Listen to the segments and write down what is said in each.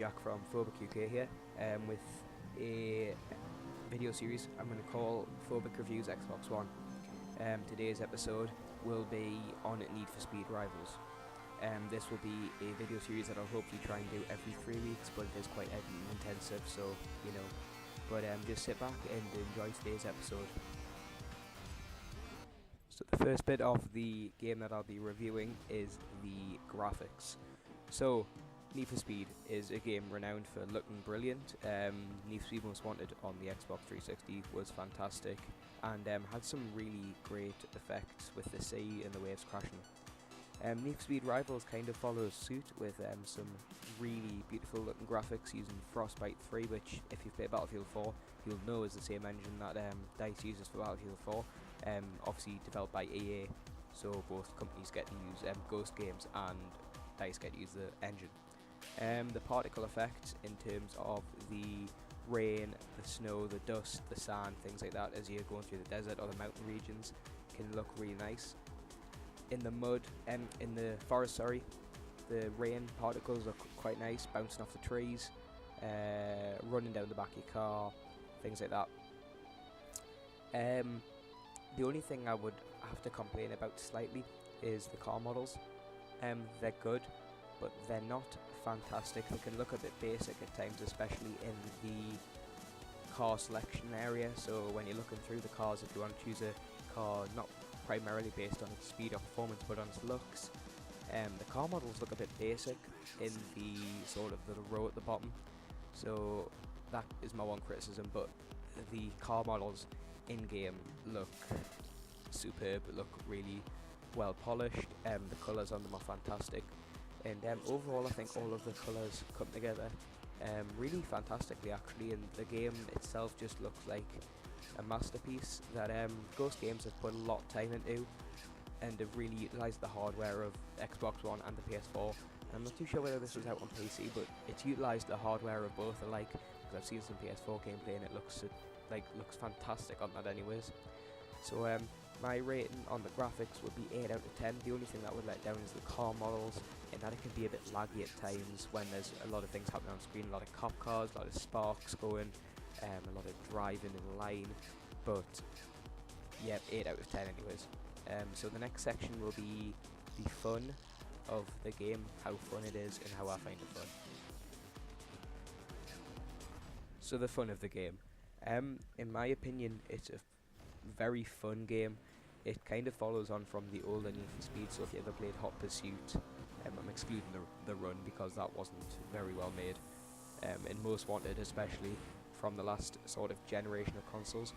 Jack from Phobic UK here, with a video series I'm going to call Phobic Reviews Xbox One. Today's episode will be on Need for Speed Rivals. This will be a video series that I'll hopefully try and do every 3 weeks, but it is quite editing intensive, so you know. But just sit back and enjoy today's episode. So the first bit of the game that I'll be reviewing is the graphics. So Need for Speed is a game renowned for looking brilliant. Need for Speed Most Wanted on the Xbox 360 was fantastic and had some really great effects with the sea and the waves crashing. Need for Speed Rivals kind of follows suit with some really beautiful looking graphics using Frostbite 3, which if you've played Battlefield 4 you'll know is the same engine that DICE uses for Battlefield 4, obviously developed by EA, so both companies get to use Ghost Games and DICE get to use the engine. The particle effect in terms of the rain, the snow, the dust, the sand, things like that as you're going through the desert or the mountain regions can look really nice. In the mud, in the forest, the rain particles look quite nice, bouncing off the trees, running down the back of your car, things like that. The only thing I would have to complain about slightly is the car models. They're good, but they're not fantastic. They can look a bit basic at times, especially in the car selection area. So when you're looking through the cars, if you want to choose a car not primarily based on its speed or performance but on its looks, the car models look a bit basic in the sort of the row at the bottom, so that is my one criticism. But the car models in game look superb, look really well polished, the colours on them are fantastic, and overall I think all of the colours come together really fantastically actually, and the game itself just looks like a masterpiece that Ghost Games have put a lot of time into and have really utilised the hardware of Xbox One and the PS4. I'm not too sure whether this was out on PC, but it's utilised the hardware of both alike, because I've seen some PS4 gameplay and it looks fantastic on that anyways. So my rating on the graphics would be 8 out of 10. The only thing that would let down is the car models, in that it can be a bit laggy at times when there's a lot of things happening on screen, a lot of cop cars, a lot of sparks going, a lot of driving in line, but yeah, 8 out of 10 anyways. So the next section will be the fun of the game, how fun it is and how I find it fun. So the fun of the game. In my opinion, it's a very fun game. It kind of follows on from the older Need for Speed, so if you ever played Hot Pursuit, I'm excluding the run because that wasn't very well made, in Most Wanted especially, from the last sort of generation of consoles.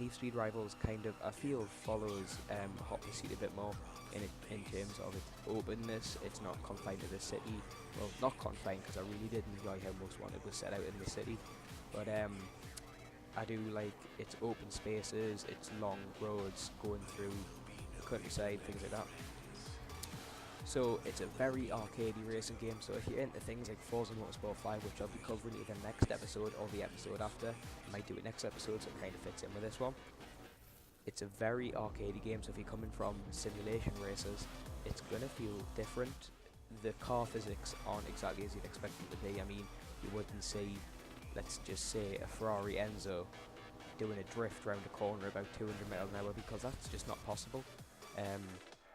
Need for Speed Rivals kind of, I feel, follows Hot Pursuit a bit more in terms of its openness. It's not confined to the city. Well, not confined, because I really did enjoy how Most Wanted was set out in the city, but I do like its open spaces, its long roads going through the countryside, things like that. So it's a very arcadey racing game, so if you're into things like Forza Motorsport 5, which I'll be covering either next episode or the episode after, I might do it next episode so it kind of fits in with this one. It's a very arcadey game, so if you're coming from simulation races, it's going to feel different. The car physics aren't exactly as you'd expect them to be. I mean, you wouldn't see, let's just say, a Ferrari Enzo doing a drift round a corner about 200 miles an hour, because that's just not possible.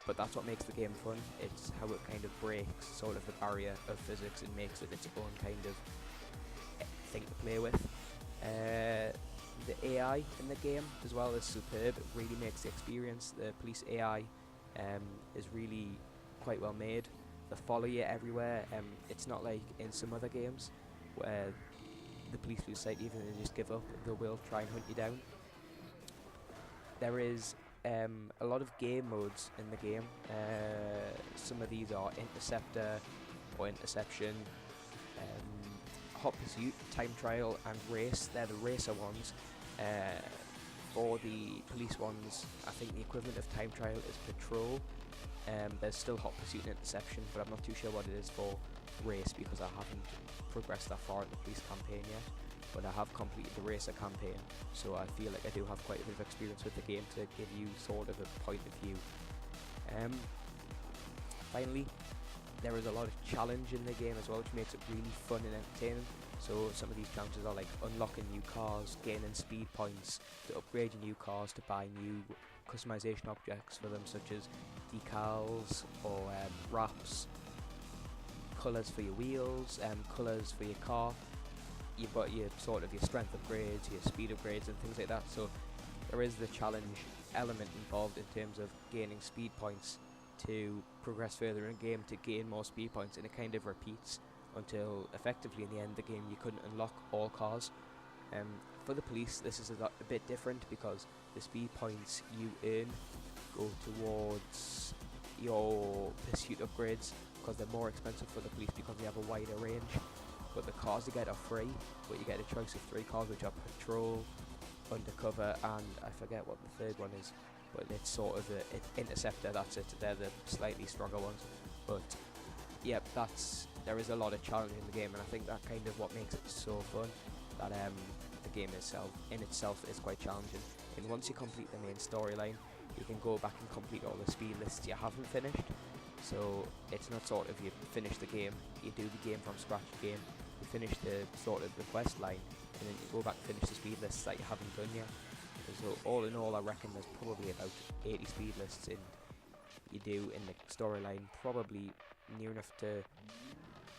But that's what makes the game fun. It's how it kind of breaks sort of the barrier of physics and makes it its own kind of thing to play with. The AI in the game as well is superb. It really makes the experience. The police AI is really quite well made. They follow you everywhere. It's not like in some other games where the police lose sight, even if they just give up, they will try and hunt you down. There is a lot of game modes in the game. Some of these are Interceptor or Interception, Hot Pursuit, Time Trial and Race. They're the racer ones. For the police ones, I think the equivalent of Time Trial is Patrol. There's still Hot Pursuit and Interception, but I'm not too sure what it is for Race, because I haven't progressed that far in the police campaign yet. But I have completed the racer campaign, so I feel like I do have quite a bit of experience with the game to give you sort of a point of view. Finally, There is a lot of challenge in the game as well, which makes it really fun and entertaining. So some of these challenges are like unlocking new cars, gaining speed points, to upgrading new cars, to buy new customization objects for them, such as decals or wraps, colours for your wheels, colours for your car. You've got your sort of your strength upgrades, your speed upgrades and things like that. So there is the challenge element involved in terms of gaining speed points to progress further in the game, to gain more speed points, and it kind of repeats until effectively in the end of the game you couldn't unlock all cars. For the police this is a bit different, because the speed points you earn go towards your pursuit upgrades, because they're more expensive for the police because they have a wider range. But the cars you get are free, but you get a choice of 3 cars, which are patrol, undercover, and I forget what the third one is, but it's sort of an interceptor. That's it. They're the slightly stronger ones. But yeah, there is a lot of challenge in the game, and I think that kind of what makes it so fun. That the game itself is quite challenging. And once you complete the main storyline, you can go back and complete all the speed lists you haven't finished. So it's not sort of you finish the game, you do the game from scratch again, you finish the sort of the quest line, and then you go back and finish the speed lists that you haven't done yet. So all in all, I reckon there's probably about 80 speed lists you do in the storyline, probably near enough to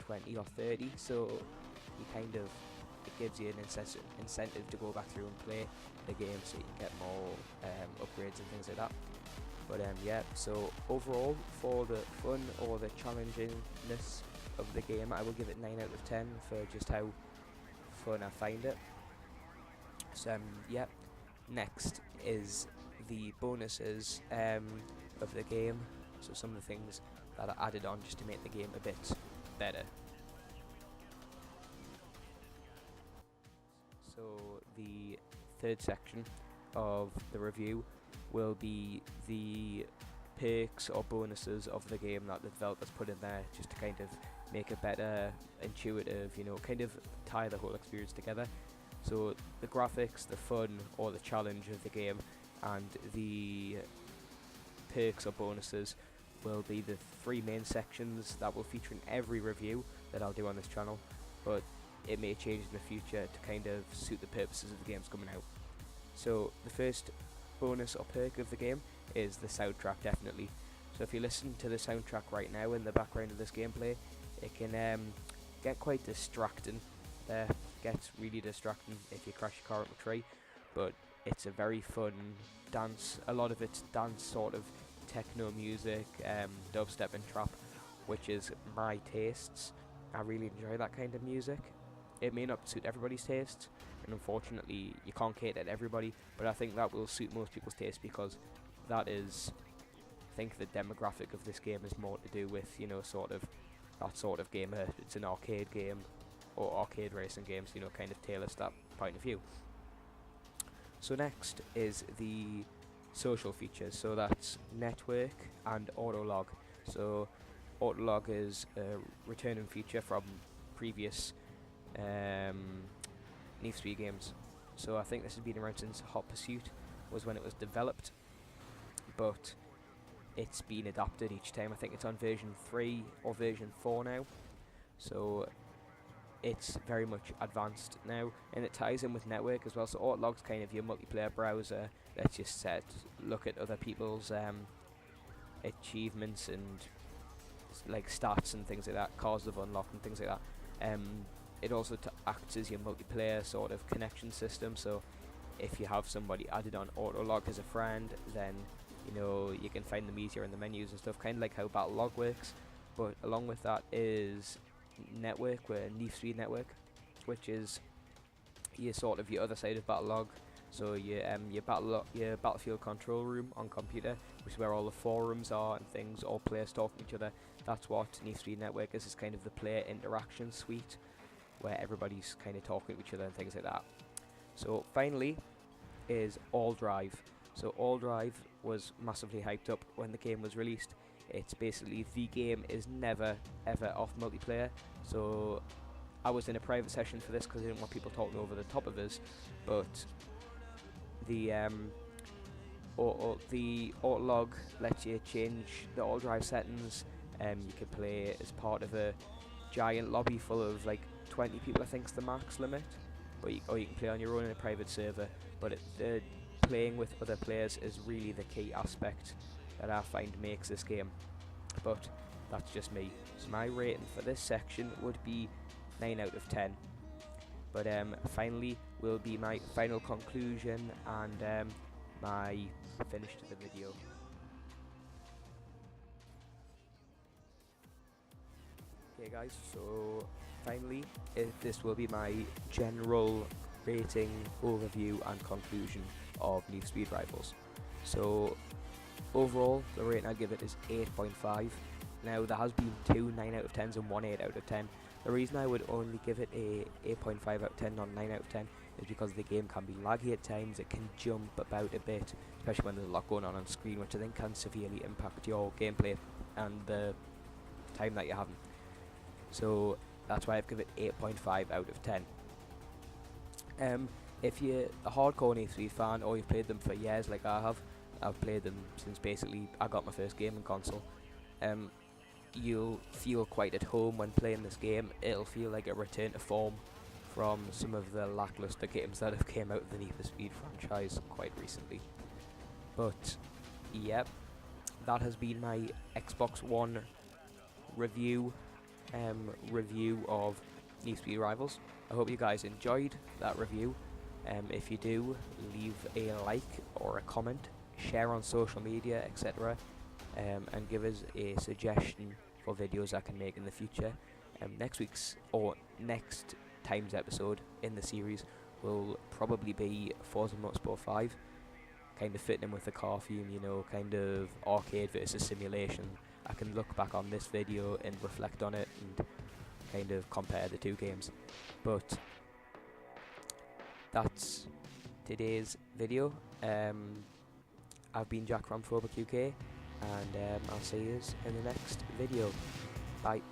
20 or 30. So you kind of, it gives you an incentive to go back through and play the game, so you can get more upgrades and things like that. But yeah, so overall, for the fun or the challengingness of the game, I will give it 9 out of 10 for just how fun I find it. So yeah, next is the bonuses of the game. So some of the things that are added on just to make the game a bit better. So the third section of the review will be the perks or bonuses of the game that the developers put in there, just to kind of make it better, intuitive, kind of tie the whole experience together. So the graphics, the fun or the challenge of the game, and the perks or bonuses will be the 3 main sections that will feature in every review that I'll do on this channel, but it may change in the future to kind of suit the purposes of the games coming out. So the first bonus or perk of the game is the soundtrack, definitely. So if you listen to the soundtrack right now in the background of this gameplay, it can get quite distracting. Gets really distracting if you crash your car into a tree, but it's a very fun dance. A lot of it's dance, sort of techno music, dubstep and trap, which is my tastes. I really enjoy that kind of music. It may not suit everybody's tastes, and unfortunately you can't cater to everybody, but I think that will suit most people's taste, because that is, I think the demographic of this game is more to do with, sort of that sort of gamer. It's an arcade game, or arcade racing games, kind of tailors that point of view. So next is the social features, so that's network and autolog. So autolog is a returning feature from previous Need for Speed games. So I think this has been around since Hot Pursuit was when it was developed, but it's been adapted each time. I think it's on version 3 or version 4 now, so it's very much advanced now, and it ties in with network as well. So Autolog's kind of your multiplayer browser lets you look at other people's achievements and like stats and things like that, cars they've unlocked and things like that. It also acts as your multiplayer sort of connection system. So if you have somebody added on Autolog as a friend, then you can find them easier in the menus and stuff, kind of like how Battlelog works. But along with that is network, where Need for Speed Network, which is your sort of your other side of Battlelog. So your Battlefield control room on computer, which is where all the forums are and things, all players talking to each other. That's what Need for Speed Network is. It's kind of the player interaction suite, where everybody's kind of talking to each other and things like that. So finally is All Drive. So All Drive was massively hyped up when the game was released. It's basically the game is never ever off multiplayer. So I was in a private session for this because I didn't want people talking over the top of us, but the Autolog lets you change the All Drive settings You can play as part of a giant lobby full of like 20 people, I think's the max limit, or you can play on your own in a private server. But playing with other players is really the key aspect that I find makes this game. But that's just me. So my rating for this section would be 9 out of 10. But finally will be my final conclusion and my finish to the video. Okay guys, so finally this will be my general rating, overview and conclusion of Need for Speed Rivals. So overall, the rating I give it is 8.5. Now there has been 2 9 out of 10s and 1 8 out of 10. The reason I would only give it a 8.5 out of 10, not 9 out of 10, is because the game can be laggy at times. It can jump about a bit, especially when there's a lot going on screen, which I think can severely impact your gameplay and the time that you're having. So that's why I've given it 8.5 out of 10. If you're a hardcore Need for Speed fan, or you've played them for years like I have, I've played them since basically I got my first gaming console, you'll feel quite at home when playing this game. It'll feel like a return to form from some of the lackluster games that have came out of the Need for Speed franchise quite recently. But yep, that has been my Xbox One review of Need for Speed Rivals. I hope you guys enjoyed that review. If you do, leave a like or a comment, share on social media, etc. And give us a suggestion for videos I can make in the future. Next time's episode in the series will probably be Forza Motorsport 5, kind of fitting in with the car theme, you know, kind of arcade versus simulation. I can look back on this video and reflect on it and kind of compare the two games. But that's today's video. I've been Jack from Phobic UK, and I'll see you in the next video. Bye.